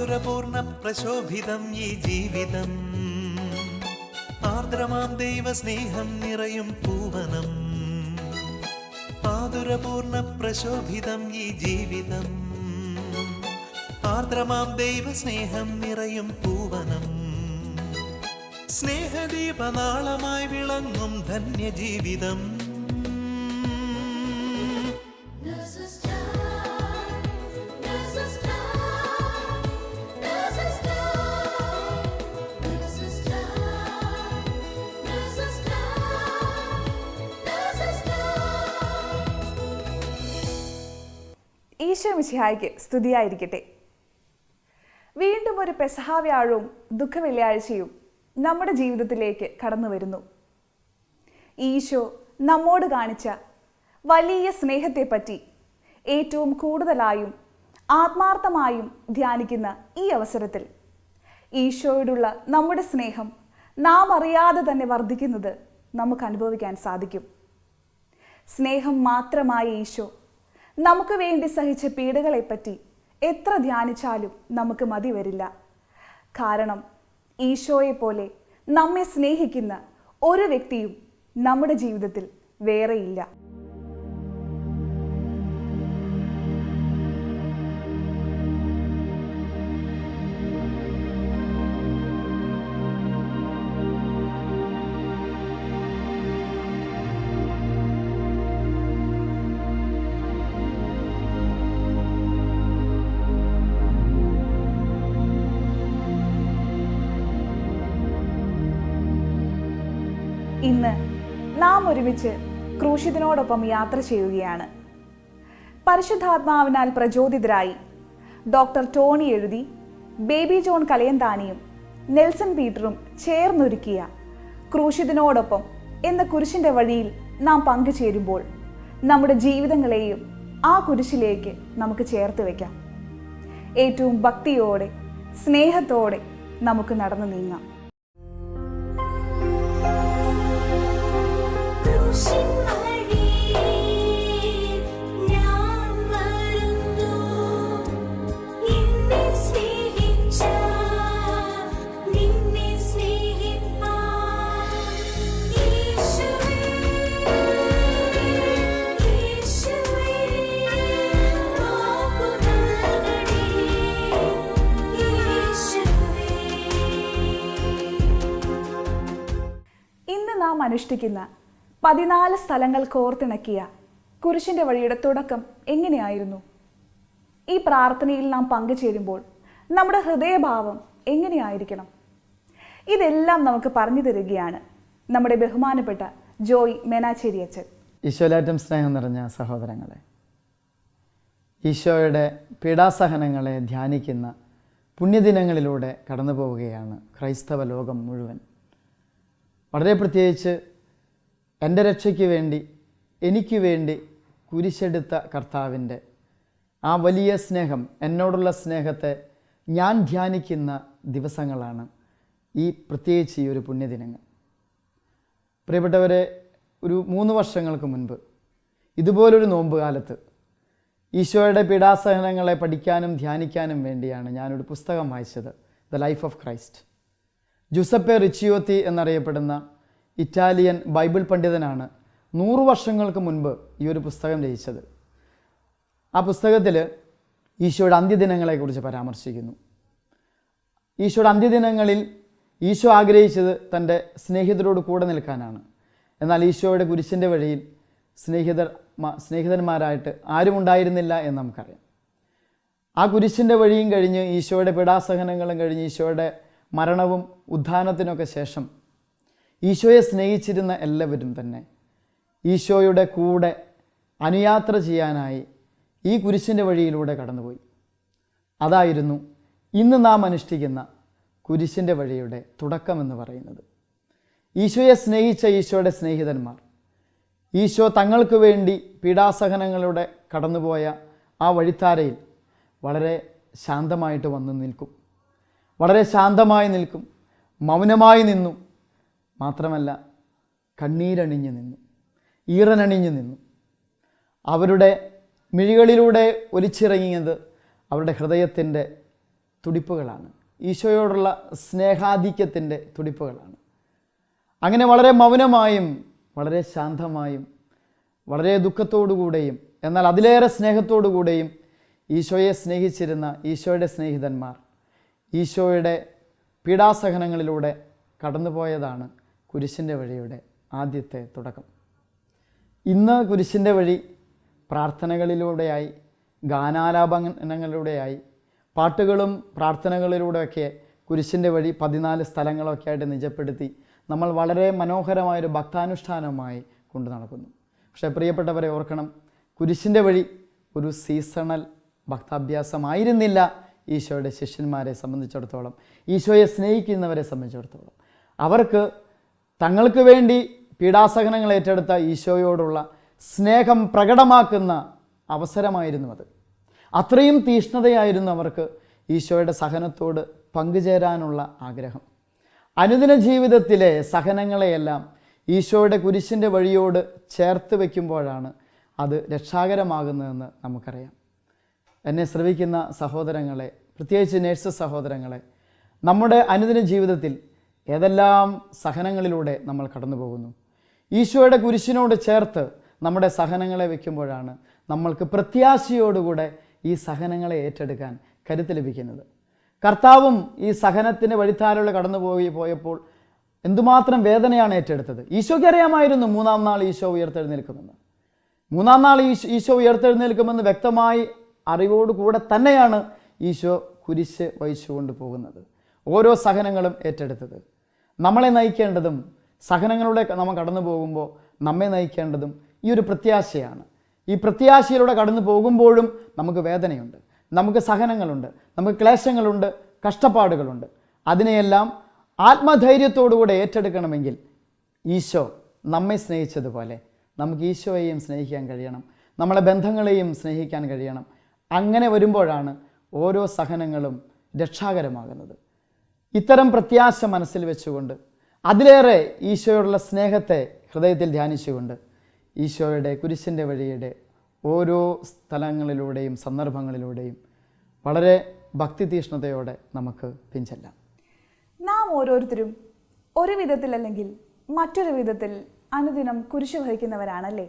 മാധുരപൂർണ്ണ പ്രശോഭിതം ഈ ജീവിതം, ആർദ്രമാം ദൈവ സ്നേഹം നിറയും പൂവനം. മാധുരപൂർണ്ണ പ്രശോഭിതം ഈ ജീവിതം, ആർദ്രമാം ദൈവ സ്നേഹം നിറയും പൂവനം. സ്നേഹദീപനാളമായി വിളങ്ങും ധന്യജീവിതം. ഈശോ മിശിഹായ്ക്ക് സ്തുതിയായിരിക്കട്ടെ. വീണ്ടും ഒരു പെസഹ വ്യാഴവും ദുഃഖവെള്ളിയാഴ്ചയും നമ്മുടെ ജീവിതത്തിലേക്ക് കടന്നു വരുന്നു. ഈശോ നമ്മോട് കാണിച്ച വലിയ സ്നേഹത്തെപ്പറ്റി ഏറ്റവും കൂടുതലായും ആത്മാർത്ഥമായും ധ്യാനിക്കുന്ന ഈ അവസരത്തിൽ ഈശോയോടുള്ള നമ്മുടെ സ്നേഹം നാം അറിയാതെ തന്നെ വർദ്ധിക്കുന്നത് നമുക്ക് അനുഭവിക്കാൻ സാധിക്കും. സ്നേഹം മാത്രമായ ഈശോ നമുക്ക് വേണ്ടി സഹിച്ച പീഡകളെപ്പറ്റി എത്ര ധ്യാനിച്ചാലും നമുക്ക് മതി വരില്ല. കാരണം ഈശോയെ പോലെ നമ്മെ സ്നേഹിക്കുന്ന ഒരു വ്യക്തിയും നമ്മുടെ ജീവിതത്തിൽ വേറെയില്ല. ഇന്ന് നാം ഒരുമിച്ച് ക്രൂശിതനോടൊപ്പം യാത്ര ചെയ്യുകയാണ്. പരിശുദ്ധാത്മാവിനാൽ പ്രചോദിതരായി ഡോക്ടർ ടോണി എഴുതി ബേബി ജോൺ കലയന്താനിയും നെൽസൺ പീറ്ററും ചേർന്നൊരുക്കിയ ക്രൂശിതനോടൊപ്പം എന്ന കുരിശിൻ്റെ വഴിയിൽ നാം പങ്കുചേരുമ്പോൾ നമ്മുടെ ജീവിതങ്ങളെയും ആ കുരിശിലേക്ക് നമുക്ക് ചേർത്ത് വയ്ക്കാം. ഏറ്റവും ഭക്തിയോടെ സ്നേഹത്തോടെ നമുക്ക് നടന്നു നീങ്ങാം. നാം അനുഷ്ഠിക്കുന്ന 14 സ്ഥലങ്ങൾ കോർത്തിണക്കിയ കുരിശിൻ്റെ വഴിയുടെ തുടക്കം എങ്ങനെയായിരുന്നു? ഈ പ്രാർത്ഥനയിൽ നാം പങ്കുചേരുമ്പോൾ നമ്മുടെ ഹൃദയഭാവം എങ്ങനെയായിരിക്കണം? ഇതെല്ലാം നമുക്ക് പറഞ്ഞു തരികയാണ് നമ്മുടെ ബഹുമാനപ്പെട്ട ജോയ് മേനാച്ചേരി അച്ഛൻ. ഈശോയിലേറ്റം സ്നേഹം നിറഞ്ഞ സഹോദരങ്ങളെ, ഈശോയുടെ പീഡാസഹനങ്ങളെ ധ്യാനിക്കുന്ന പുണ്യദിനങ്ങളിലൂടെ കടന്നു പോവുകയാണ് ക്രൈസ്തവ ലോകം മുഴുവൻ. വളരെ പ്രത്യേകിച്ച് എൻ്റെ രക്ഷയ്ക്ക് വേണ്ടി എനിക്ക് വേണ്ടി കുരിശെടുത്ത കർത്താവിൻ്റെ ആ വലിയ സ്നേഹം, എന്നോടുള്ള സ്നേഹത്തെ ഞാൻ ധ്യാനിക്കുന്ന ദിവസങ്ങളാണ് പ്രത്യേകിച്ച് ഈ ഒരു പുണ്യദിനങ്ങൾ. പ്രിയപ്പെട്ടവരെ, ഒരു 3 വർഷങ്ങൾക്ക് മുൻപ് ഇതുപോലൊരു നോമ്പ് കാലത്ത് ഈശോയുടെ പീഡാസഹനങ്ങളെ പഠിക്കാനും ധ്യാനിക്കാനും വേണ്ടിയാണ് ഞാനൊരു പുസ്തകം വായിച്ചത്, ദ ലൈഫ് ഓഫ് ക്രൈസ്റ്റ്. ജുസപ്പെ റിച്ചിയോത്തി എന്നറിയപ്പെടുന്ന ഇറ്റാലിയൻ ബൈബിൾ പണ്ഡിതനാണ് 100 വർഷങ്ങൾക്ക് മുൻപ് ഈ ഒരു പുസ്തകം രചിച്ചത്. ആ പുസ്തകത്തിൽ ഈശോയുടെ അന്ത്യദിനങ്ങളെക്കുറിച്ച് പരാമർശിക്കുന്നു. ഈശോയുടെ അന്ത്യദിനങ്ങളിൽ ഈശോ ആഗ്രഹിച്ചത് തൻ്റെ സ്നേഹിതരോട് കൂടെ നിൽക്കാനാണ്. എന്നാൽ ഈശോയുടെ കുരിശിൻ്റെ വഴിയിൽ സ്നേഹിതന്മാരായിട്ട് ആരും ഉണ്ടായിരുന്നില്ല എന്ന് നമുക്കറിയാം. ആ കുരിശിൻ്റെ വഴിയും കഴിഞ്ഞ് ഈശോയുടെ പീഡാസഹനങ്ങളും കഴിഞ്ഞ് ഈശോയുടെ മരണവും ഉത്ഥാനത്തിനൊക്കെ ശേഷം ഈശോയെ സ്നേഹിച്ചിരുന്ന എല്ലാവരും തന്നെ ഈശോയുടെ കൂടെ അനുയാത്ര ചെയ്യാനായി ഈ കുരിശിൻ്റെ വഴിയിലൂടെ കടന്നുപോയി. അതായിരുന്നു ഇന്ന് നാം അനുഷ്ഠിക്കുന്ന കുരിശിൻ്റെ വഴിയുടെ തുടക്കമെന്ന് പറയുന്നത്. ഈശോയെ സ്നേഹിച്ച ഈശോയുടെ സ്നേഹിതന്മാർ, ഈശോ തങ്ങൾക്ക് വേണ്ടി പീഡാസഹനങ്ങളുടെ കടന്നുപോയ ആ വഴിത്താരയിൽ വളരെ ശാന്തമായിട്ട് വന്ന് നിൽക്കും. വളരെ ശാന്തമായി നിൽക്കും, മൗനമായി നിന്നു. മാത്രമല്ല, കണ്ണീരണിഞ്ഞു നിന്നു, ഈറനണിഞ്ഞു നിന്നു. അവരുടെ മിഴികളിലൂടെ ഒലിച്ചിറങ്ങിയത് അവരുടെ ഹൃദയത്തിൻ്റെ തുടിപ്പുകളാണ്. ഈശോയോടുള്ള സ്നേഹാധിക്യത്തിൻ്റെ തുടിപ്പുകളാണ്. അങ്ങനെ വളരെ മൗനമായും വളരെ ശാന്തമായും വളരെ ദുഃഖത്തോടുകൂടെയും എന്നാൽ അതിലേറെ സ്നേഹത്തോടുകൂടെയും ഈശോയെ സ്നേഹിച്ചിരുന്ന ഈശോയുടെ സ്നേഹിതന്മാർ ഈശോയുടെ പീഡാസഹനങ്ങളിലൂടെ കടന്നുപോയതാണ് കുരിശിൻ്റെ വഴിയുടെ ആദ്യത്തെ തുടക്കം. ഇന്ന് കുരിശിൻ്റെ വഴി പ്രാർത്ഥനകളിലൂടെയായി, ഗാനാലാപനങ്ങളിലൂടെയായി, പാട്ടുകളും പ്രാർത്ഥനകളിലൂടെയൊക്കെ കുരിശിൻ്റെ വഴി 14 സ്ഥലങ്ങളൊക്കെ ആയിട്ട് നിജപ്പെടുത്തി നമ്മൾ വളരെ മനോഹരമായൊരു ഭക്താനുഷ്ഠാനമായി കൊണ്ടു നടക്കുന്നു. പക്ഷേ പ്രിയപ്പെട്ടവരെ ഓർക്കണം, കുരിശിൻ്റെ വഴി ഒരു സീസണൽ ഭക്താഭ്യാസമായിരുന്നില്ല ഈശോയുടെ ശിഷ്യന്മാരെ സംബന്ധിച്ചിടത്തോളം, ഈശോയെ സ്നേഹിക്കുന്നവരെ സംബന്ധിച്ചിടത്തോളം. അവർക്ക് തങ്ങൾക്ക് വേണ്ടി പീഡാസഹനങ്ങൾ ഏറ്റെടുത്ത ഈശോയോടുള്ള സ്നേഹം പ്രകടമാക്കുന്ന അവസരമായിരുന്നു അത്. അത്രയും തീഷ്ണതയായിരുന്നു അവർക്ക് ഈശോയുടെ സഹനത്തോട് പങ്കുചേരാനുള്ള ആഗ്രഹം. അനുദിന ജീവിതത്തിലെ സഹനങ്ങളെയെല്ലാം ഈശോയുടെ കുരിശിൻ്റെ വഴിയോട് ചേർത്ത് വയ്ക്കുമ്പോഴാണ് അത് രക്ഷാകരമാകുന്നതെന്ന് നമുക്കറിയാം. എന്നെ ശ്രവിക്കുന്ന സഹോദരങ്ങളെ, പ്രത്യേകിച്ച് നേഴ്സ് സഹോദരങ്ങളെ, നമ്മുടെ അനുദിന ജീവിതത്തിൽ ഏതെല്ലാം സഹനങ്ങളിലൂടെ നമ്മൾ കടന്നു പോകുന്നു? ഈശോയുടെ കുരിശിനോട് ചേർത്ത് നമ്മുടെ സഹനങ്ങളെ വയ്ക്കുമ്പോഴാണ് നമ്മൾക്ക് പ്രത്യാശയോടുകൂടെ ഈ സഹനങ്ങളെ ഏറ്റെടുക്കാൻ കരുത്ത് ലഭിക്കുന്നത്. കർത്താവും ഈ സഹനത്തിൻ്റെ വഴിത്താരകൾ കടന്നു പോയപ്പോൾ എന്തുമാത്രം വേദനയാണ് ഏറ്റെടുത്തത്. ഈശോയ്ക്ക് അറിയാമായിരുന്നു 3-ാം നാൾ ഈശോ ഉയർത്തെഴുന്നേൽക്കുമെന്ന്. 3-ാം നാൾ ഈശോ ഉയർത്തെഴുന്നേൽക്കുമെന്ന് വ്യക്തമായി അറിവോടുകൂടെ തന്നെയാണ് ഈശോ കുരിശ് വഹിച്ചുകൊണ്ട് പോകുന്നത്, ഓരോ സഹനങ്ങളും ഏറ്റെടുത്തത്. നമ്മളെ നയിക്കേണ്ടതും സഹനങ്ങളിലൂടെ നമ്മൾ കടന്നു പോകുമ്പോൾ നമ്മെ നയിക്കേണ്ടതും ഈ ഒരു പ്രത്യാശയാണ്. ഈ പ്രത്യാശയിലൂടെ കടന്നു പോകുമ്പോഴും നമുക്ക് വേദനയുണ്ട്, നമുക്ക് സഹനങ്ങളുണ്ട്, നമുക്ക് ക്ലേശങ്ങളുണ്ട്, കഷ്ടപ്പാടുകളുണ്ട്. അതിനെയെല്ലാം ആത്മധൈര്യത്തോടുകൂടെ ഏറ്റെടുക്കണമെങ്കിൽ ഈശോ നമ്മെ സ്നേഹിച്ചതുപോലെ നമുക്ക് ഈശോയെയും സ്നേഹിക്കാൻ കഴിയണം, നമ്മളെ ബന്ധങ്ങളെയും സ്നേഹിക്കാൻ കഴിയണം. അങ്ങനെ വരുമ്പോഴാണ് ഓരോ സഹനങ്ങളും രക്ഷാകരമാകുന്നത്. ഇത്തരം പ്രത്യാശ മനസ്സിൽ വെച്ചുകൊണ്ട് അതിലേറെ ഈശോയോടുള്ള സ്നേഹത്തെ ഹൃദയത്തിൽ ധ്യാനിച്ചുകൊണ്ട് ഈശോയുടെ കുരിശിൻ്റെ വഴിയുടെ ഓരോ സ്ഥലങ്ങളിലൂടെയും സന്ദർഭങ്ങളിലൂടെയും വളരെ ഭക്തിതീഷ്ണതയോടെ നമുക്ക് പിൻചെല്ലാം. നാം ഓരോരുത്തരും ഒരു വിധത്തിലല്ലെങ്കിൽ മറ്റൊരു വിധത്തിൽ അനുദിനം കുരിശു വഹിക്കുന്നവരാണല്ലേ.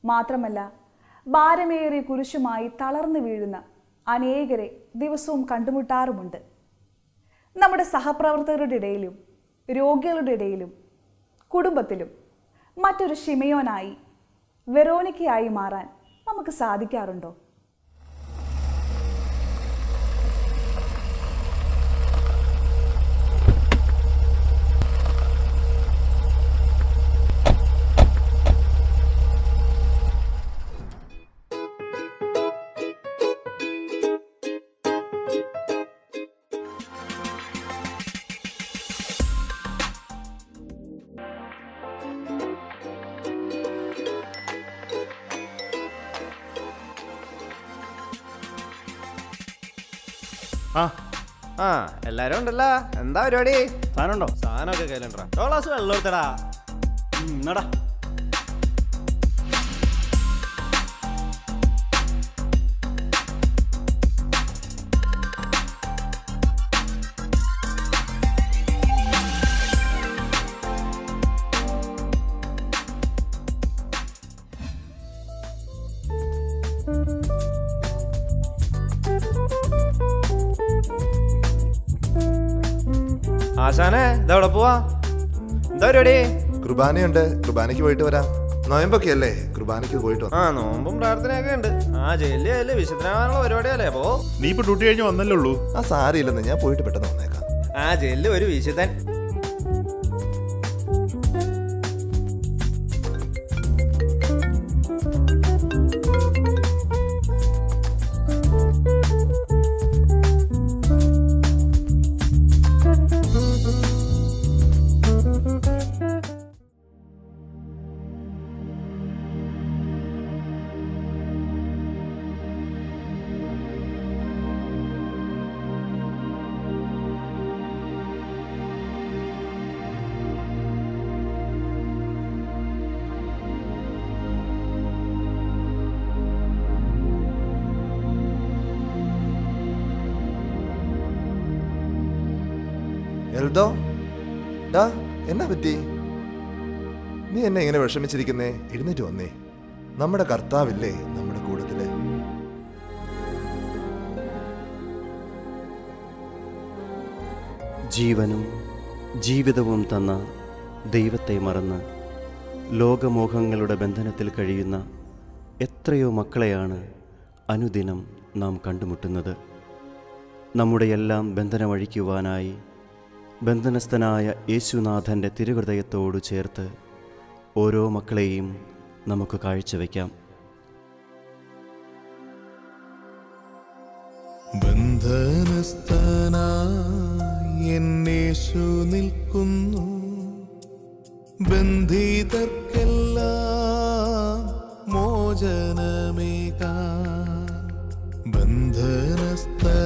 മാത്രമല്ല, ഭാരമേറിയ കുരിശുമായി തളർന്നു വീഴുന്ന അനേകരെ ദിവസവും കണ്ടുമുട്ടാറുമുണ്ട്. നമ്മുടെ സഹപ്രവർത്തകരുടെ ഇടയിലും രോഗികളുടെ ഇടയിലും കുടുംബത്തിലും മറ്റൊരു ശിമയോനായി, വെറോനിക്കയായി മാറാൻ നമുക്ക് സാധിക്കാറുണ്ടോ? എല്ലാരും ഉണ്ടല്ലോ. എന്താ പരിപാടി? സാധനമുണ്ടോ? സാധനമൊക്കെ കയ്യിലുണ്ടാ. ഗ്ലാസ് വെള്ളം എടുത്തടാ. എന്നടാ ആശാനെ, ഇതെവിടെ പോവാ? എന്താ പരിപാടി? കുർബാനയുണ്ട്, കുർബാനയ്ക്ക് പോയിട്ട് വരാം. നോയമ്പൊക്കെ അല്ലേ, കുർബാനയ്ക്ക് പോയിട്ട് വരാം. നോമ്പും പ്രാർത്ഥനയൊക്കെ ഉണ്ട്. ജയിലിലല്ലേ വിശുദ്ധനാകാനുള്ള പരിപാടിയല്ലേ. അപ്പോ നീ ഇപ്പൊ ഡ്യൂട്ടി കഴിഞ്ഞ് വന്നല്ലേ ഉള്ളൂ. സാരിയില്ലെന്ന്, ഞാൻ പോയിട്ട് പെട്ടെന്ന് വന്നേക്കാം. ജയിലിൽ ഒരു വിശുദ്ധൻ. എൽദോ, ഡാ എന്നാ പറ്റി? നീ എന്നെ ഇങ്ങനെ വിഷമിച്ചിരിക്കുന്നേ? എഴുന്നേറ്റ് വന്നേ. നമ്മുടെ കർത്താവില്ലേ നമ്മുടെ കൂട്ടത്തില്? ജീവനും ജീവിതവും തന്ന ദൈവത്തെ മറന്ന് ലോകമോഹങ്ങളുടെ ബന്ധനത്തിൽ കഴിയുന്ന എത്രയോ മക്കളെയാണ് അനുദിനം നാം കണ്ടുമുട്ടുന്നത്. നമ്മുടെ എല്ലാം ബന്ധനമഴിക്കുവാനായി ബന്ധനസ്ഥനായ യേശുനാഥൻ്റെ തിരുഹൃദയത്തോടു ചേർത്ത് ഓരോ മക്കളെയും നമുക്ക് കാഴ്ചവെക്കാം. ബന്ധനസ്ഥനായി എന്നേശു നിൽക്കുന്നു, ബന്ധിതർക്കെല്ലാം മോചനമേകാൻ. ബന്ധനസ്ഥനായി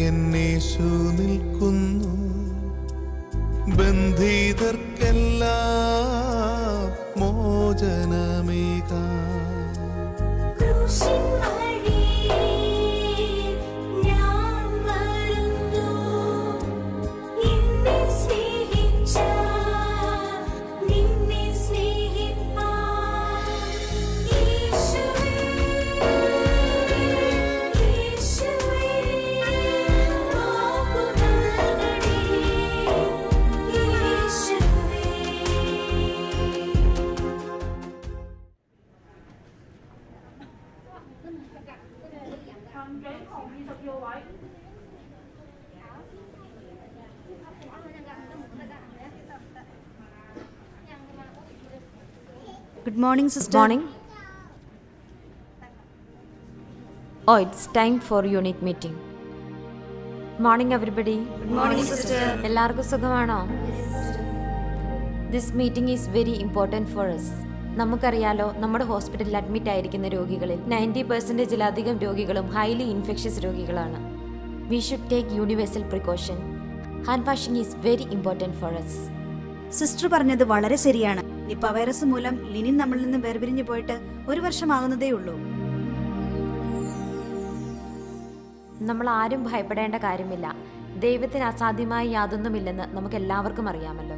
എന്നേശു നിൽക്കുന്നു, ബന്ധിതർക്കെല്ലാം മോചനമേകാൻ. Good morning, sister. Morning. Oh, it's time for unit meeting. Morning, everybody. Good morning, sister. എല്ലാവർക്കും സുഖമാണോ? This meeting is very important for us. നമുക്കറിയാലോ, നമ്മുടെ ഹോസ്പിറ്റലിൽ അഡ്മിറ്റ് ആയിരിക്കുന്ന രോഗികളിൽ 90%-ലധികം രോഗികളും ഹൈലി ഇൻഫെക്ഷ്യസ് രോഗികളാണ്. We should take universal precaution. Hand washing is very important for us. Sister പറഞ്ഞത് വളരെ ശരിയാണ്. നിപ്പ വൈറസ് മൂലം ലിനിൻ നമ്മളിൽ നിന്ന് വേർപിരിഞ്ഞു പോയിട്ട് 1 വർഷമാകുന്നതേ ഉള്ളൂ. നമ്മൾ ആരും ഭയപ്പെടേണ്ട കാര്യമില്ല. ദൈവത്തിന് അസാധ്യമായി യാതൊന്നുമില്ലെന്ന് നമുക്ക് എല്ലാവർക്കും അറിയാമല്ലോ.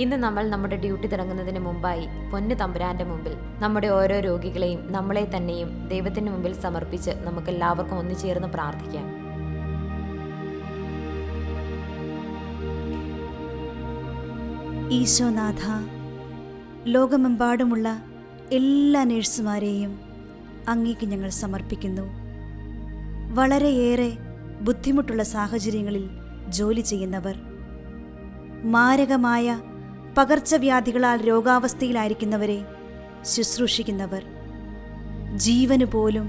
ഇന്ന് നമ്മൾ നമ്മുടെ ഡ്യൂട്ടി തുടങ്ങുന്നതിന് മുമ്പായി പൊന്നു തമ്പുരാന്റെ മുമ്പിൽ നമ്മുടെ ഓരോ രോഗികളെയും നമ്മളെ തന്നെയും ദൈവത്തിന് മുമ്പിൽ സമർപ്പിച്ച് നമുക്ക് എല്ലാവർക്കും ഒന്നുചേർന്ന് പ്രാർത്ഥിക്കാം. ഈശോനാഥ, ലോകമെമ്പാടുമുള്ള എല്ലാ നഴ്സുമാരെയും അങ്ങേക്ക് ഞങ്ങൾ സമർപ്പിക്കുന്നു. വളരെയേറെ ബുദ്ധിമുട്ടുള്ള സാഹചര്യങ്ങളിൽ ജോലി ചെയ്യുന്നവർ, മാരകമായ പകർച്ചവ്യാധികളാൽ രോഗാവസ്ഥയിലായിരിക്കുന്നവരെ ശുശ്രൂഷിക്കുന്നവർ, ജീവന് പോലും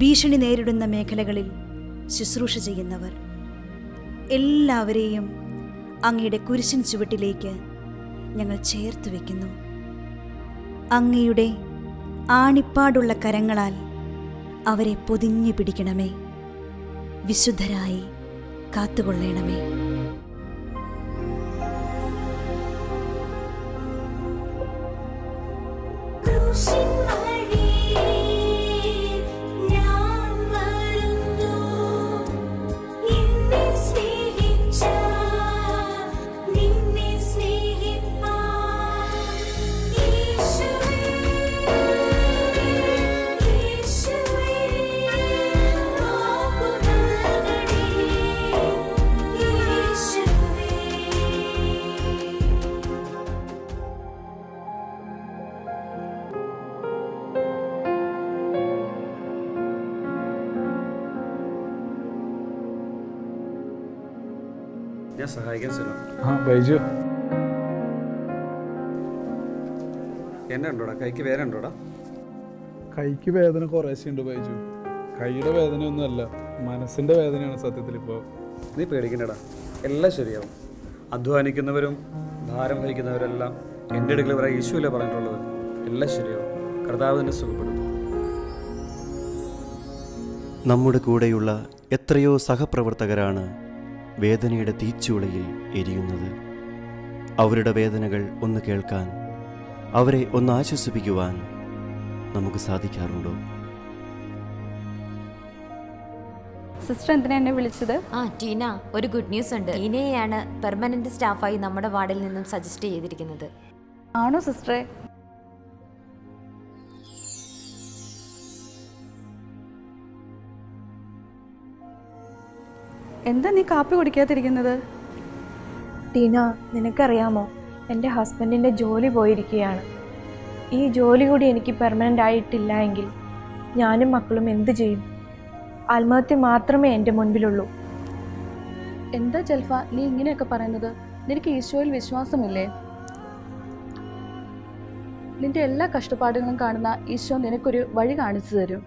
ഭീഷണി നേരിടുന്ന മേഖലകളിൽ ശുശ്രൂഷ ചെയ്യുന്നവർ, എല്ലാവരെയും അങ്ങയുടെ കുരിശിൻ ചുവട്ടിലേക്ക് ഞങ്ങൾ ചേർത്ത് വയ്ക്കുന്നു. അങ്ങയുടെ ആണിപ്പാടുള്ള കരങ്ങളാൽ അവരെ പൊതിഞ്ഞു പിടിക്കണമേ. വിശുദ്ധരായി കാത്തുകൊള്ളണമേ. ഞാൻ സഹായിക്കാൻ സ്ഥലം. ബൈജു, എന്നെ ഉണ്ടോടാ? കൈക്ക് വേദന ഉണ്ടോടാ? കൈക്ക് വേദന കുറേശ്ശുണ്ട് ബൈജു. കൈയുടെ വേദനയൊന്നുമല്ല, മനസ്സിൻ്റെ വേദനയാണ് സത്യത്തിൽ ഇപ്പോൾ. നീ പേടിക്കണ്ടടാ, എല്ലാം ശരിയാവും. അധ്വാനിക്കുന്നവരും ഭാരം വഹിക്കുന്നവരെല്ലാം എൻ്റെ അടുക്കൽ വരെ യേശുവല്ലേ പറഞ്ഞിട്ടുള്ളത്. എല്ലാം ശരിയാവും. കർത്താവ് തന്നെ സുഖപ്പെടുത്തും. നമ്മുടെ കൂടെയുള്ള എത്രയോ സഹപ്രവർത്തകരാണ് വേദനയുടെ തീച്ചൂളയിൽ എരിയുന്നത്. അവരുടെ വേദനകൾ ഒന്ന് കേൾക്കാൻ, അവരെ ഒന്ന് സിസ്റ്റർ എന്തിനാ എന്നെ വിളിച്ചത്? ടീന, ഒരു ഗുഡ് ന്യൂസ് ഉണ്ട്. ടീനയെയാണ് പെർമനന്റ് സ്റ്റാഫായി നമ്മുടെ വാർഡിൽ നിന്നും സജസ്റ്റ് ചെയ്തിരിക്കുന്നത്. ആണോ സിസ്റ്ററെ? എന്താ നീ കാപ്പി കുടിക്കാതിരിക്കുന്നത്? ടീന, നിനക്കറിയാമോ, എൻ്റെ ഹസ്ബൻഡിൻ്റെ ജോലി പോയിരിക്കുകയാണ്. ഈ ജോലി കൂടി എനിക്ക് പെർമനൻ്റ് ആയിട്ടില്ല എങ്കിൽ ഞാനും മക്കളും എന്തു ചെയ്യും? ആത്മഹത്യ മാത്രമേ എൻ്റെ മുൻപിലുള്ളൂ. എന്താ ജൽഫ നീ ഇങ്ങനെയൊക്കെ പറയുന്നത്? നിനക്ക് ഈശോയിൽ വിശ്വാസമില്ലേ? നിന്റെ എല്ലാ കഷ്ടപ്പാടുകളും കാണുന്ന ഈശോ നിനക്കൊരു വഴി കാണിച്ചു തരും.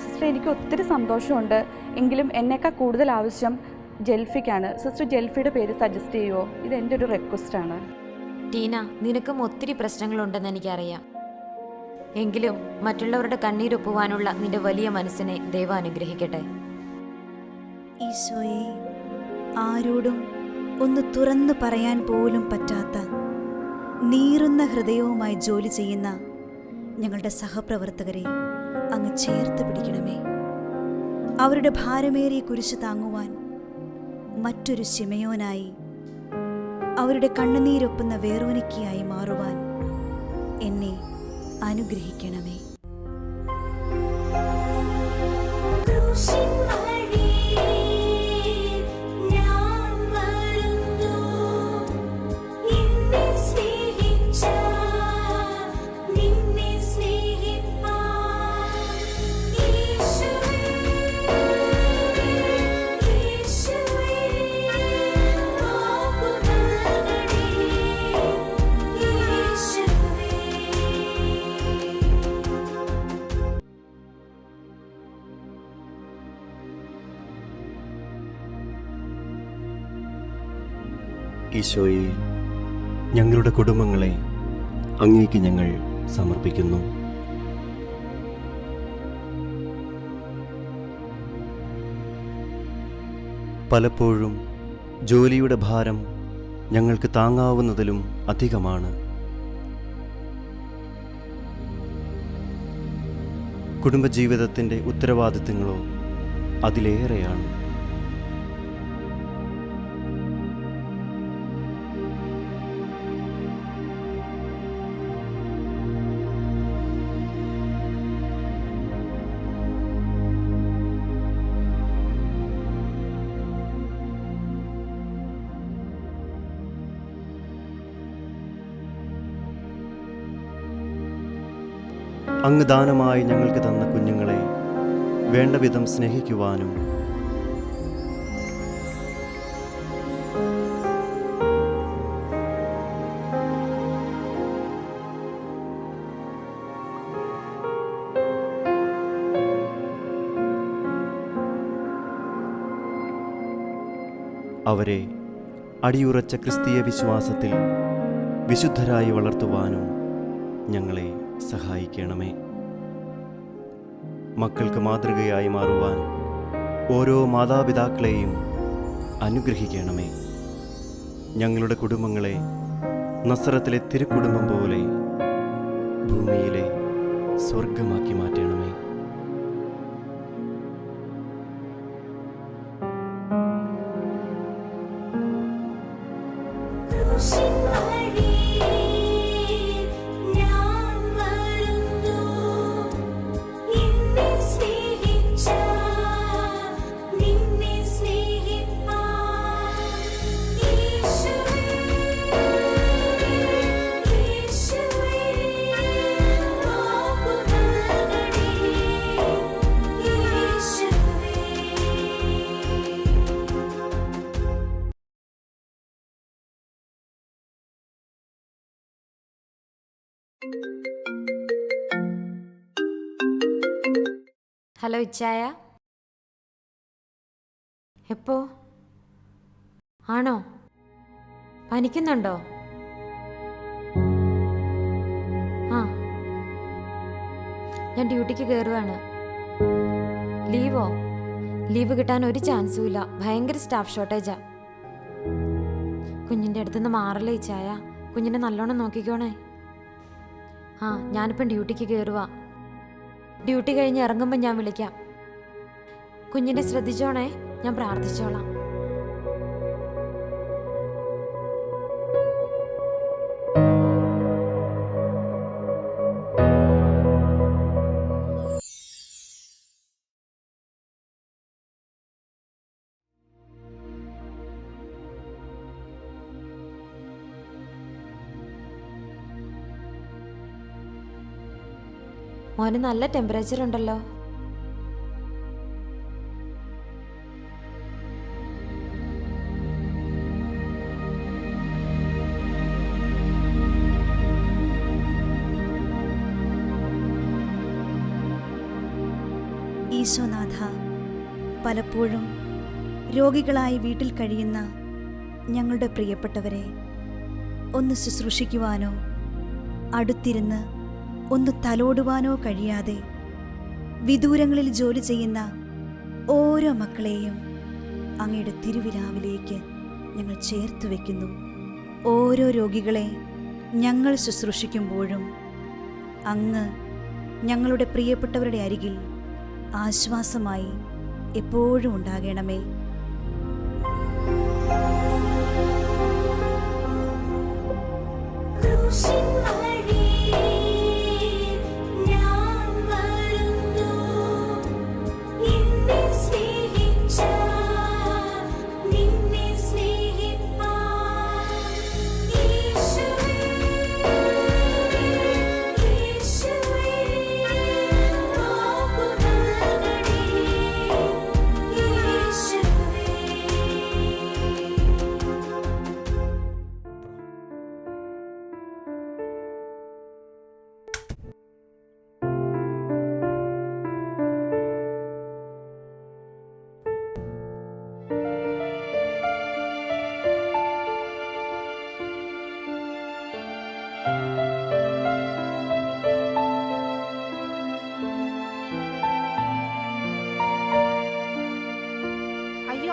സിസ്റ്റർ, എനിക്ക് ഒത്തിരി സന്തോഷമുണ്ട്. എങ്കിലും എന്നേക്കാൾ കൂടുതൽ ആവശ്യം ജെൽഫിക്കാണ്. സിസ്റ്റർ ജെൽഫിയുടെ പേര് സജസ്റ്റ് ചെയ്യുമോ? ഇത് എൻ്റെ ഒരു റിക്വസ്റ്റാണ്. ടീന, നിനക്കും ഒത്തിരി പ്രശ്നങ്ങളുണ്ടെന്ന് എനിക്കറിയാം. എങ്കിലും മറ്റുള്ളവരുടെ കണ്ണീരൊപ്പുവാനുള്ള നിന്റെ വലിയ മനസ്സിനെ ദൈവം അനുഗ്രഹിക്കട്ടെ. ഈശോയെ, ആരോടും ഒന്ന് തുറന്നു പറയാൻ പോലും പറ്റാത്ത നീറുന്ന ഹൃദയവുമായി ജോലി ചെയ്യുന്ന ഞങ്ങളുടെ സഹപ്രവർത്തകരെ അങ്ങ് ചേർത്ത് പിടിക്കണമേ. അവരുടെ ഭാരമേറിയ കുരിശ് താങ്ങുവാൻ മറ്റൊരു ശിമയോനായി, അവരുടെ കണ്ണുനീരൊപ്പുന്ന വേറോനിക്കയായി മാറുവാൻ എന്നെ അനുഗ്രഹിക്കണമേ. ഈശോയെ, ഞങ്ങളുടെ കുടുംബങ്ങളെ അങ്ങേക്ക് ഞങ്ങൾ സമർപ്പിക്കുന്നു. പലപ്പോഴും ജോലിയുടെ ഭാരം ഞങ്ങൾക്ക് താങ്ങാവുന്നതിലും അധികമാണ്. കുടുംബജീവിതത്തിൻ്റെ ഉത്തരവാദിത്തങ്ങളോ അതിലേറെയാണ്. അങ്ങ് ദാനമായി ഞങ്ങൾക്ക് തന്ന കുഞ്ഞുങ്ങളെ വേണ്ട വിധം സ്നേഹിക്കുവാനും അവരെ അടിയുറച്ച ക്രിസ്തീയ വിശ്വാസത്തിൽ വിശുദ്ധരായി വളർത്തുവാനും ഞങ്ങളെ സഹായിക്കണമേ. മക്കൾക്ക് മാതൃകയായി മാറുവാൻ ഓരോ മാതാപിതാക്കളെയും അനുഗ്രഹിക്കണമേ. ഞങ്ങളുടെ കുടുംബങ്ങളെ നസ്രത്തിലെ തിരുക്കുടുംബം പോലെ ഭൂമിയിലെ സ്വർഗമാക്കി മാറ്റണമേ. ഹലോ ഇച്ചായ, എപ്പോ? ആണോ? പനിക്കുന്നുണ്ടോ? ഞാൻ ഡ്യൂട്ടിക്ക് കയറുവാണ്. ലീവോ? ലീവ് കിട്ടാൻ ഒരു ചാൻസും ഇല്ല. ഭയങ്കര സ്റ്റാഫ് ഷോർട്ടേജാ. കുഞ്ഞിൻ്റെ അടുത്തുനിന്ന് മാറല്ലേ ചായ. കുഞ്ഞിനെ നല്ലോണം നോക്കിക്കോണേ. ആ, ഞാനിപ്പം ഡ്യൂട്ടിക്ക് കയറുക. ഡ്യൂട്ടി കഴിഞ്ഞ് ഇറങ്ങുമ്പോൾ ഞാൻ വിളിക്കാം. കുഞ്ഞിനെ ശ്രദ്ധിച്ചോണേ. ഞാൻ പ്രാർത്ഥിച്ചോളാം. മോന് നല്ല ടെമ്പറേച്ചർ ഉണ്ടല്ലോ. ഈശോനാഥ, പലപ്പോഴും രോഗികളായി വീട്ടിൽ കഴിയുന്ന ഞങ്ങളുടെ പ്രിയപ്പെട്ടവരെ ഒന്ന് ശുശ്രൂഷിക്കുവാനോ അടുത്തിരുന്ന് ഒന്ന് തലോടുവാനോ കഴിയാതെ വിദൂരങ്ങളിൽ ജോലി ചെയ്യുന്ന ഓരോ മക്കളെയും അങ്ങയുടെ തിരുവിലാവിലേക്ക് ഞങ്ങൾ ചേർത്ത് വയ്ക്കുന്നു. ഓരോ രോഗികളെ ഞങ്ങൾ ശുശ്രൂഷിക്കുമ്പോഴും അങ്ങ് ഞങ്ങളുടെ പ്രിയപ്പെട്ടവരുടെ അരികിൽ ആശ്വാസമായി എപ്പോഴും ഉണ്ടാകണമേ.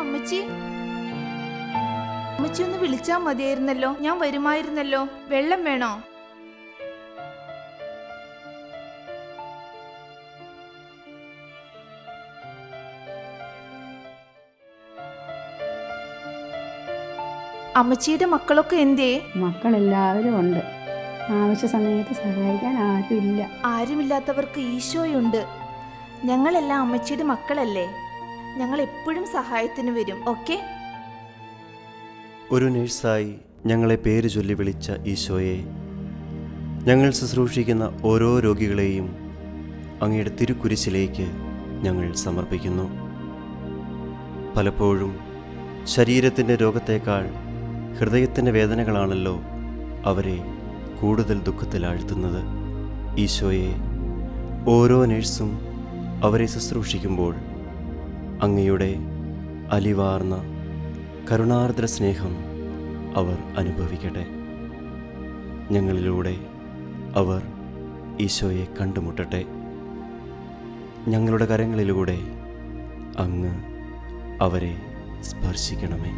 അമ്മച്ചി, അമ്മച്ചി ഒന്ന് വിളിച്ചാൽ മതിയായിരുന്നല്ലോ. ഞാൻ വരുമായിരുന്നല്ലോ. വെള്ളം വേണോ? അമ്മച്ചിയുടെ മക്കളൊക്കെ എന്തേ? മക്കളെല്ലാവരും ഉണ്ട്. ആവശ്യ സമയത്ത് സഹായിക്കാൻ ആരുമില്ല. ആരുമില്ലാത്തവർക്ക് ഈശോയുണ്ട്. ഞങ്ങളെല്ലാം അമ്മച്ചിയുടെ മക്കളല്ലേ. ഞങ്ങൾ എപ്പോഴും സഹായത്തിന് വരും. ഓക്കെ? ഒരു നേഴ്സായി ഞങ്ങളെ പേര് ചൊല്ലി വിളിച്ച ഈശോയെ, ഞങ്ങൾ ശുശ്രൂഷിക്കുന്ന ഓരോ രോഗികളെയും അങ്ങയുടെ തിരുക്കുരിശിലേക്ക് ഞങ്ങൾ സമർപ്പിക്കുന്നു. പലപ്പോഴും ശരീരത്തിൻ്റെ രോഗത്തേക്കാൾ ഹൃദയത്തിൻ്റെ വേദനകളാണല്ലോ അവരെ കൂടുതൽ ദുഃഖത്തിലാഴ്ത്തുന്നത്. ഈശോയെ, ഓരോ നേഴ്സും അവരെ ശുശ്രൂഷിക്കുമ്പോൾ അങ്ങയുടെ അലിവാർന്ന കരുണാർദ്ര സ്നേഹം അവർ അനുഭവിക്കട്ടെ. ഞങ്ങളിലൂടെ അവർ ഈശോയെ കണ്ടുമുട്ടട്ടെ. ഞങ്ങളുടെ കരങ്ങളിലൂടെ അങ്ങ് അവരെ സ്പർശിക്കണമേ.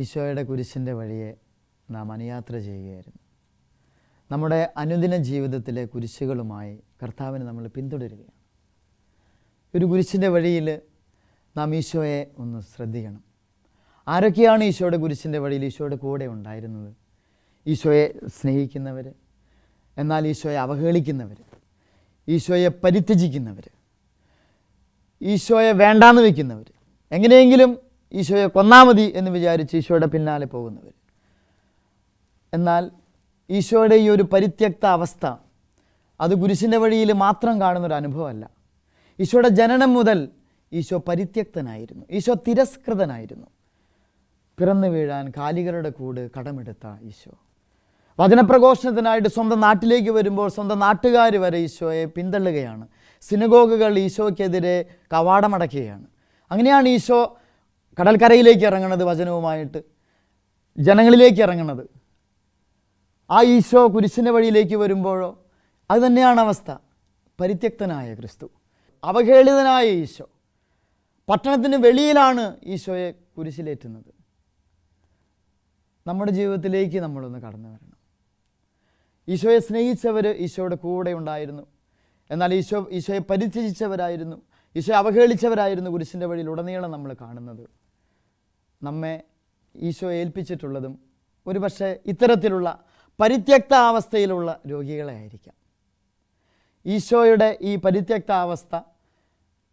ഈശോയുടെ കുരിശിൻ്റെ വഴിയെ നാം അനുയാത്ര ചെയ്യുകയായിരുന്നു. നമ്മുടെ അനുദിന ജീവിതത്തിലെ കുരിശുകളുമായി കർത്താവിനെ നമ്മൾ പിന്തുടരുകയാണ്. ഒരു കുരിശിൻ്റെ വഴിയിൽ നാം ഈശോയെ ഒന്ന് ശ്രദ്ധിക്കണം. ആരൊക്കെയാണ് ഈശോയുടെ കുരിശിൻ്റെ വഴിയിൽ ഈശോയുടെ കൂടെ ഉണ്ടായിരുന്നത്? ഈശോയെ സ്നേഹിക്കുന്നവർ, എന്നാൽ ഈശോയെ അവഹേളിക്കുന്നവർ, ഈശോയെ പരിത്യജിക്കുന്നവർ, ഈശോയെ വേണ്ടാന്ന് വയ്ക്കുന്നവർ, എങ്ങനെയെങ്കിലും ഈശോയെ കൊന്നാൽ മതി എന്ന് വിചാരിച്ച് ഈശോയുടെ പിന്നാലെ പോകുന്നവർ. എന്നാൽ ഈശോയുടെ ഈ ഒരു പരിത്യക്ത അവസ്ഥ അത് കുരിശിൻ്റെ വഴിയിൽ മാത്രം കാണുന്നൊരു അനുഭവമല്ല. ഈശോയുടെ ജനനം മുതൽ ഈശോ പരിത്യക്തനായിരുന്നു, ഈശോ തിരസ്കൃതനായിരുന്നു. പിറന്നു വീഴാൻ കാലികളുടെ കൂട് കടമെടുത്ത ഈശോ വചനപ്രഘോഷണത്തിനായിട്ട് സ്വന്തം നാട്ടിലേക്ക് വരുമ്പോൾ സ്വന്തം നാട്ടുകാർ വരെ ഈശോയെ പിന്തള്ളുകയാണ്. സിനഗോഗുകൾ ഈശോയ്ക്കെതിരെ കവാടമടയ്ക്കുകയാണ്. അങ്ങനെയാണ് ഈശോ കടൽക്കരയിലേക്ക് ഇറങ്ങുന്നത്, വചനവുമായിട്ട് ജനങ്ങളിലേക്ക് ഇറങ്ങുന്നത്. ആ ഈശോ കുരിശിൻ്റെ വഴിയിലേക്ക് വരുമ്പോഴോ അത് തന്നെയാണ് അവസ്ഥ. പരിത്യക്തനായ ക്രിസ്തു, അവഹേളിതനായ ഈശോ, പട്ടണത്തിന് വെളിയിലാണ് ഈശോയെ കുരിശിലേറ്റുന്നത്. നമ്മുടെ ജീവിതത്തിലേക്ക് നമ്മളൊന്ന് കടന്നു വരണം. ഈശോയെ സ്നേഹിച്ചവർ ഈശോയുടെ കൂടെ ഉണ്ടായിരുന്നു. എന്നാൽ ഈശോയെ പരിത്യജിച്ചവരായിരുന്നു, ഈശോയെ അവഹേളിച്ചവരായിരുന്നു കുരിശിൻ്റെ വഴിയിൽ ഉടനീളം നമ്മൾ കാണുന്നത്. നമ്മെ ഈശോ ഏൽപ്പിച്ചിട്ടുള്ളതും ഒരുപക്ഷെ ഇത്തരത്തിലുള്ള പരിത്യക്ത അവസ്ഥയിലുള്ള രോഗികളെ ആയിരിക്കാം. ഈശോയുടെ ഈ പരിത്യക്ത അവസ്ഥ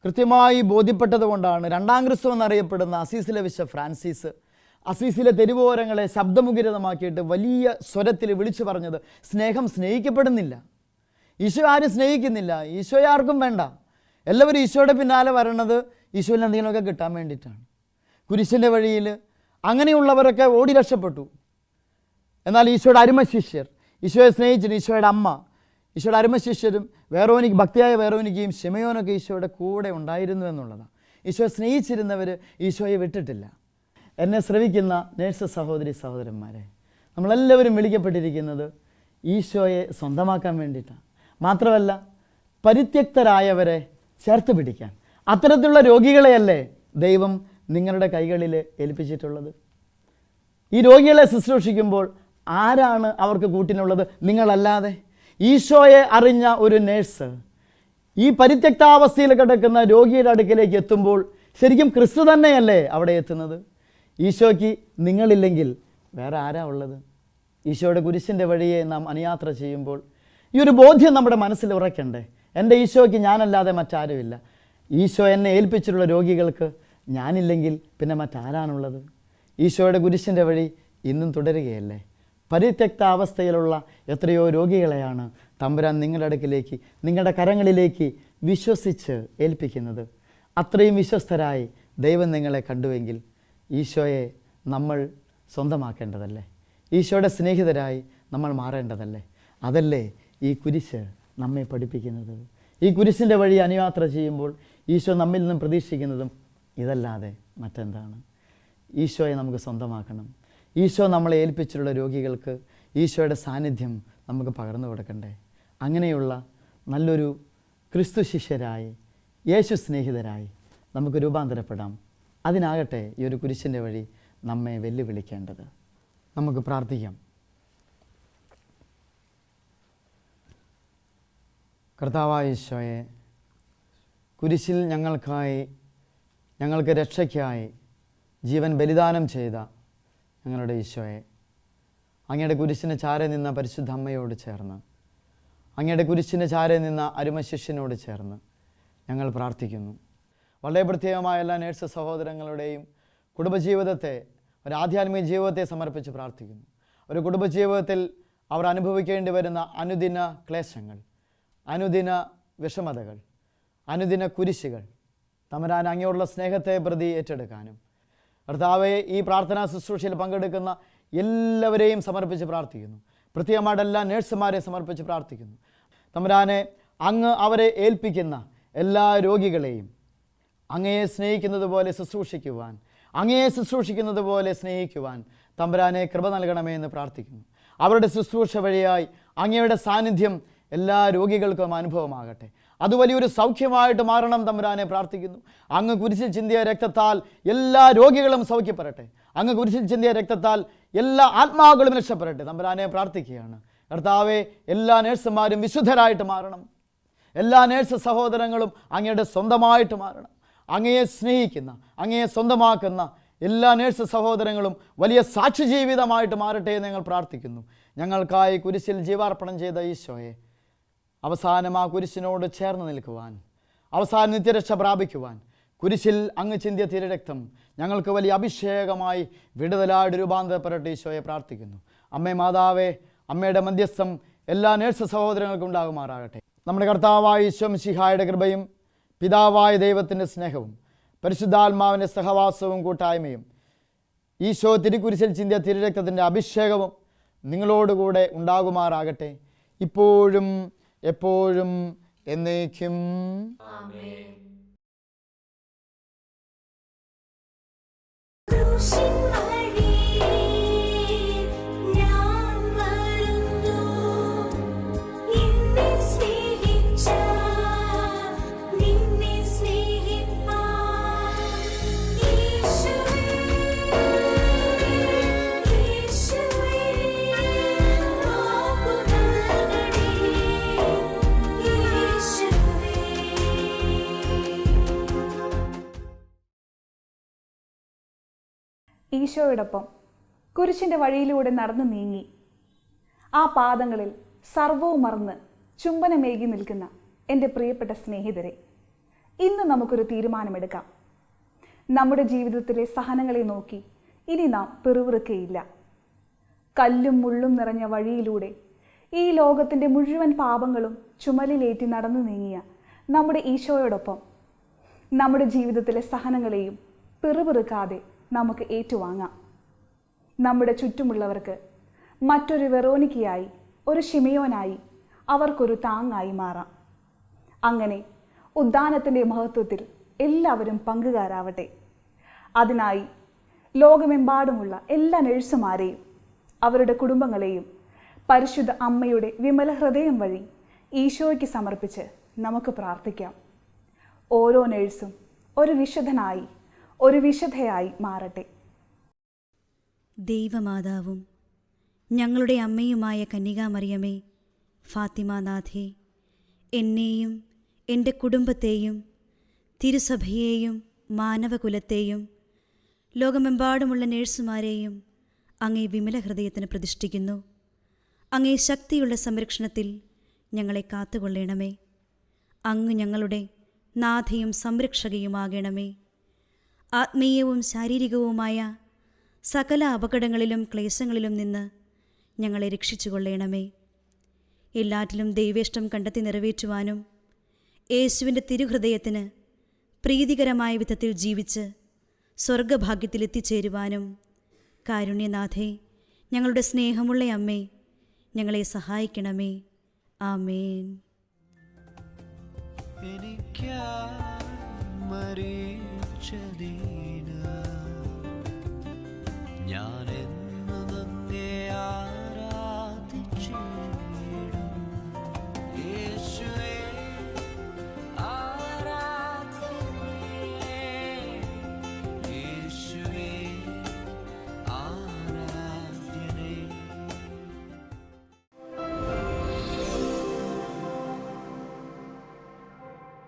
കൃത്യമായി ബോധ്യപ്പെട്ടതുകൊണ്ടാണ് രണ്ടാം ക്രിസ്തു എന്നറിയപ്പെടുന്ന അസീസിലെ വിശുദ്ധ ഫ്രാൻസിസ് അസീസിലെ തെരുവോരങ്ങളെ ശബ്ദമുഖരിതമാക്കിയിട്ട് വലിയ സ്വരത്തിൽ വിളിച്ചു പറഞ്ഞത്, സ്നേഹം സ്നേഹിക്കപ്പെടുന്നില്ല, ഈശോ ആരും സ്നേഹിക്കുന്നില്ല, ഈശോയെ ആർക്കും വേണ്ട. എല്ലാവരും ഈശോയുടെ പിന്നാലെ വരണത് ഈശോയിൽ എന്തെങ്കിലുമൊക്കെ കിട്ടാൻ വേണ്ടിയിട്ടാണ്. കുരിശിൻ്റെ വഴിയിൽ അങ്ങനെയുള്ളവരൊക്കെ ഓടി രക്ഷപ്പെട്ടു. എന്നാൽ ഈശോയുടെ അരുമ ശിഷ്യർ, ഈശോയെ സ്നേഹിച്ചിട്ട് ഈശോയുടെ അമ്മ, ഈശോയുടെ അരുമ ശിഷ്യരും ഭക്തിയായ വേറോനിക്കയും ശിമയോനൊക്കെ ഈശോയുടെ കൂടെ ഉണ്ടായിരുന്നു എന്നുള്ളതാണ്. ഈശോയെ സ്നേഹിച്ചിരുന്നവർ ഈശോയെ വിട്ടിട്ടില്ല. എന്നെ ശ്രവിക്കുന്ന നേഴ്സ് സഹോദരി സഹോദരന്മാരെ, നമ്മളെല്ലാവരും വിളിക്കപ്പെട്ടിരിക്കുന്നത് ഈശോയെ സ്വന്തമാക്കാൻ വേണ്ടിയിട്ടാണ്. മാത്രമല്ല പരിത്യക്തരായവരെ ചേർത്ത് പിടിക്കാൻ. അത്തരത്തിലുള്ള രോഗികളെയല്ലേ ദൈവം നിങ്ങളുടെ കൈകളിൽ ഏൽപ്പിച്ചിട്ടുള്ളത്? ഈ രോഗികളെ ശുശ്രൂഷിക്കുമ്പോൾ ആരാണ് അവർക്ക് കൂട്ടിനുള്ളത്? നിങ്ങളല്ലാതെ. ഈശോയെ അറിഞ്ഞ ഒരു നേഴ്സ് ഈ പരിത്യക്താവസ്ഥയിൽ കിടക്കുന്ന രോഗിയുടെ അടുക്കിലേക്ക് എത്തുമ്പോൾ ശരിക്കും ക്രിസ്തു തന്നെയല്ലേ അവിടെ എത്തുന്നത്? ഈശോയ്ക്ക് നിങ്ങളില്ലെങ്കിൽ വേറെ ആരാ ഉള്ളത്? ഈശോയുടെ കുരിശിൻ്റെ വഴിയെ നാം അനുയാത്ര ചെയ്യുമ്പോൾ ഈ ഒരു ബോധ്യം നമ്മുടെ മനസ്സിൽ ഉറയ്ക്കണ്ടേ? എൻ്റെ ഈശോയ്ക്ക് ഞാനല്ലാതെ മറ്റാരുമില്ല. ഈശോ എന്നെ ഏൽപ്പിച്ചിട്ടുള്ള രോഗികൾക്ക് ഞാനില്ലെങ്കിൽ പിന്നെ മറ്റാരാണുള്ളത്? ഈശോയുടെ കുരിശിൻ്റെ വഴി ഇന്നും തുടരുകയല്ലേ? പരിത്യക്ത അവസ്ഥയിലുള്ള എത്രയോ രോഗികളെയാണ് തമ്പുരാൻ നിങ്ങളുടെ അടുക്കിലേക്ക്, നിങ്ങളുടെ കരങ്ങളിലേക്ക് വിശ്വസിച്ച് ഏൽപ്പിക്കുന്നത്. അത്രയും വിശ്വസ്തരായി ദൈവം നിങ്ങളെ കണ്ടുവെങ്കിൽ ഈശോയെ നമ്മൾ സ്വന്തമാക്കേണ്ടതല്ലേ? ഈശോയുടെ സ്നേഹിതരായി നമ്മൾ മാറേണ്ടതല്ലേ? അതല്ലേ ഈ കുരിശ് നമ്മെ പഠിപ്പിക്കുന്നത്. ഈ കുരിശിൻ്റെ വഴി അനുയാത്ര ചെയ്യുമ്പോൾ ഈശോ നമ്മിൽ നിന്നും പ്രതീക്ഷിക്കുന്നതും ഇതല്ലാതെ മറ്റെന്താണ്? ഈശോയെ നമുക്ക് സ്വന്തമാക്കണം. ഈശോ നമ്മളെ ഏൽപ്പിച്ചിട്ടുള്ള രോഗികൾക്ക് ഈശോയുടെ സാന്നിധ്യം നമുക്ക് പകർന്നു കൊടുക്കണ്ടേ? അങ്ങനെയുള്ള നല്ലൊരു ക്രിസ്തു ശിഷ്യരായി, യേശു സ്നേഹിതരായി നമുക്ക് രൂപാന്തരപ്പെടാം. അതിനാകട്ടെ ഈ ഒരു കുരിശിൻ്റെ വഴി നമ്മെ വെല്ലുവിളിക്കേണ്ടത്. നമുക്ക് പ്രാർത്ഥിക്കാം. കർത്താവായ ഈശോയെ, കുരിശിൽ ഞങ്ങൾക്ക് രക്ഷയ്ക്കായി ജീവൻ ബലിദാനം ചെയ്ത ഞങ്ങളുടെ ഈശോയെ, അങ്ങയുടെ കുരിശിന് ചാരെ നിന്ന പരിശുദ്ധ അമ്മയോട് ചേർന്ന്, അങ്ങയുടെ കുരിശിന് ചാരെ നിന്ന അരുമ ശിഷ്യനോട് ചേർന്ന് ഞങ്ങൾ പ്രാർത്ഥിക്കുന്നു. വളരെ പ്രത്യേകമായ എല്ലാ നേഴ്സ് സഹോദരങ്ങളുടെയും കുടുംബജീവിതത്തെ, ഒരു ആധ്യാത്മിക ജീവിതത്തെ സമർപ്പിച്ച് പ്രാർത്ഥിക്കുന്നു. ഒരു കുടുംബജീവിതത്തിൽ അവർ അനുഭവിക്കേണ്ടി വരുന്ന അനുദിന ക്ലേശങ്ങൾ, അനുദിന വിഷമതകൾ, അനുദിന കുരിശുകൾ തമ്പുരാൻ അങ്ങയോടുള്ള സ്നേഹത്തെ പ്രതി ഏറ്റെടുക്കാനും, കർത്താവെ ഈ പ്രാർത്ഥനാ ശുശ്രൂഷയിൽ പങ്കെടുക്കുന്ന എല്ലാവരെയും സമർപ്പിച്ച് പ്രാർത്ഥിക്കുന്നു. പ്രത്യേകമായിട്ട് എല്ലാ നേഴ്സുമാരെ സമർപ്പിച്ച് പ്രാർത്ഥിക്കുന്നു. തമ്പുരാനെ, അങ്ങ് അവരെ ഏൽപ്പിക്കുന്ന എല്ലാ രോഗികളെയും അങ്ങയെ സ്നേഹിക്കുന്നത് പോലെ ശുശ്രൂഷിക്കുവാൻ, അങ്ങയെ ശുശ്രൂഷിക്കുന്നത് പോലെ സ്നേഹിക്കുവാൻ തമ്പുരാനെ കൃപ നൽകണമേ എന്ന് പ്രാർത്ഥിക്കുന്നു. അവരുടെ ശുശ്രൂഷ വഴിയായി അങ്ങയുടെ സാന്നിധ്യം എല്ലാ രോഗികൾക്കും അനുഭവമാകട്ടെ. അത് വലിയൊരു സൗഖ്യമായിട്ട് മാറണം തമ്പുരാനെ പ്രാർത്ഥിക്കുന്നു. അങ്ങ് കുരിശിൽ ചിന്തിയ രക്തത്താൽ എല്ലാ രോഗികളും സൗഖ്യപ്പെടട്ടെ. അങ്ങ് കുരിശിൽ ചിന്തിയ രക്തത്താൽ എല്ലാ ആത്മാക്കളും രക്ഷപ്പെടട്ടെ തമ്പുരാനെ പ്രാർത്ഥിക്കുകയാണ്. കർത്താവെ, എല്ലാ നേഴ്സുമാരും വിശുദ്ധരായിട്ട് മാറണം. എല്ലാ നേഴ്സ് സഹോദരങ്ങളും അങ്ങയുടെ സ്വന്തമായിട്ട് മാറണം. അങ്ങയെ സ്നേഹിക്കുന്ന, അങ്ങയെ സ്വന്തമാക്കുന്ന എല്ലാ നേഴ്സ് സഹോദരങ്ങളും വലിയ സാക്ഷി ജീവിതമായിട്ട് മാറട്ടെ എന്ന് ഞങ്ങൾ പ്രാർത്ഥിക്കുന്നു. ഞങ്ങൾക്കായി കുരിശിൽ ജീവാർപ്പണം ചെയ്ത ഈശോയെ, അവസാനം ആ കുരിശിനോട് ചേർന്ന് നിൽക്കുവാൻ, അവസാന നിത്യരക്ഷ പ്രാപിക്കുവാൻ കുരിശിൽ അങ്ങ് ചിന്തിയ തിരുരക്തം ഞങ്ങൾക്ക് വലിയ അഭിഷേകമായി വിടുതലായിട്ട് രൂപാന്തരപ്പെടട്ടെ ഈശോയെ പ്രാർത്ഥിക്കുന്നു. അമ്മേ മാതാവേ, അമ്മയുടെ മധ്യസ്ഥം എല്ലാ നേഴ്സ് സഹോദരങ്ങൾക്കും ഉണ്ടാകുമാറാകട്ടെ. നമ്മുടെ കർത്താവായ ഈശോ മിശിഹായുടെ കൃപയും പിതാവായ ദൈവത്തിൻ്റെ സ്നേഹവും പരിശുദ്ധാത്മാവിൻ്റെ സഹവാസവും കൂട്ടായ്മയും ഈശോ തിരുക്കുരിശിൽ ചിന്തിയ തിരുരക്തത്തിൻ്റെ അഭിഷേകവും നിങ്ങളോടുകൂടെ ഉണ്ടാകുമാറാകട്ടെ, ഇപ്പോഴും എപ്പോഴും എന്നേക്കും. ഈശോയോടൊപ്പം കുരിശിൻ്റെ വഴിയിലൂടെ നടന്നു നീങ്ങി ആ പാദങ്ങളിൽ സർവവും മറന്ന് ചുംബനമേകി നിൽക്കുന്ന എൻ്റെ പ്രിയപ്പെട്ട സ്നേഹിതരെ, ഇന്ന് നമുക്കൊരു തീരുമാനമെടുക്കാം. നമ്മുടെ ജീവിതത്തിലെ സഹനങ്ങളെ നോക്കി ഇനി നാം പിറുവിറുക്കയില്ല. കല്ലും മുള്ളും നിറഞ്ഞ വഴിയിലൂടെ ഈ ലോകത്തിൻ്റെ മുഴുവൻ പാപങ്ങളും ചുമലിലേറ്റി നടന്നു നീങ്ങിയ നമ്മുടെ ഈശോയോടൊപ്പം നമ്മുടെ ജീവിതത്തിലെ സഹനങ്ങളെയും പിറുപിറുക്കാതെ നമുക്ക് ഏറ്റുവാങ്ങാം. നമ്മുടെ ചുറ്റുമുള്ളവർക്ക് മറ്റൊരു വെറോനിക്കയായി, ഒരു ശിമയോനായി, അവർക്കൊരു താങ്ങായി മാറാം. അങ്ങനെ ഉദ്ധാനത്തിൻ്റെ മഹത്വത്തിൽ എല്ലാവരും പങ്കുകാരാവട്ടെ. അതിനായി ലോകമെമ്പാടുമുള്ള എല്ലാ നഴ്സുമാരെയും അവരുടെ കുടുംബങ്ങളെയും പരിശുദ്ധ അമ്മയുടെ വിമല ഹൃദയം വഴി ഈശോയ്ക്ക് സമർപ്പിച്ച് നമുക്ക് പ്രാർത്ഥിക്കാം. ഓരോ നഴ്സും ഒരു വിശുദ്ധനായി, ഒരു വിശുദ്ധയായി മാറട്ടെ. ദൈവമാതാവും ഞങ്ങളുടെ അമ്മയുമായ കന്യകാമറിയമേ, ഫാത്തിമാനാഥേ, എന്നെയും എൻ്റെ കുടുംബത്തെയും തിരുസഭയെയും മാനവകുലത്തെയും ലോകമെമ്പാടുമുള്ള നേഴ്സുമാരെയും അങ്ങേ വിമല ഹൃദയത്തിന് പ്രതിഷ്ഠിക്കുന്നു. അങ്ങേ ശക്തിയുള്ള സംരക്ഷണത്തിൽ ഞങ്ങളെ കാത്തുകൊള്ളണമേ. അങ്ങ് ഞങ്ങളുടെ നാഥയും സംരക്ഷകയുമാകണമേ. ആത്മീയവും ശാരീരികവുമായ സകല അപകടങ്ങളിലും ക്ലേശങ്ങളിലും നിന്ന് ഞങ്ങളെ രക്ഷിച്ചുകൊള്ളണമേ. എല്ലാറ്റിലും ദൈവേഷ്ടം കണ്ടെത്തി നിറവേറ്റുവാനും യേശുവിൻ്റെ തിരുഹൃദയത്തിന് പ്രീതികരമായ വിധത്തിൽ ജീവിച്ച് സ്വർഗഭാഗ്യത്തിലെത്തിച്ചേരുവാനും കാരുണ്യനാഥേ, ഞങ്ങളുടെ സ്നേഹമുള്ള അമ്മേ, ഞങ്ങളെ സഹായിക്കണമേ. ആമേൻ. മരിച്ചതേ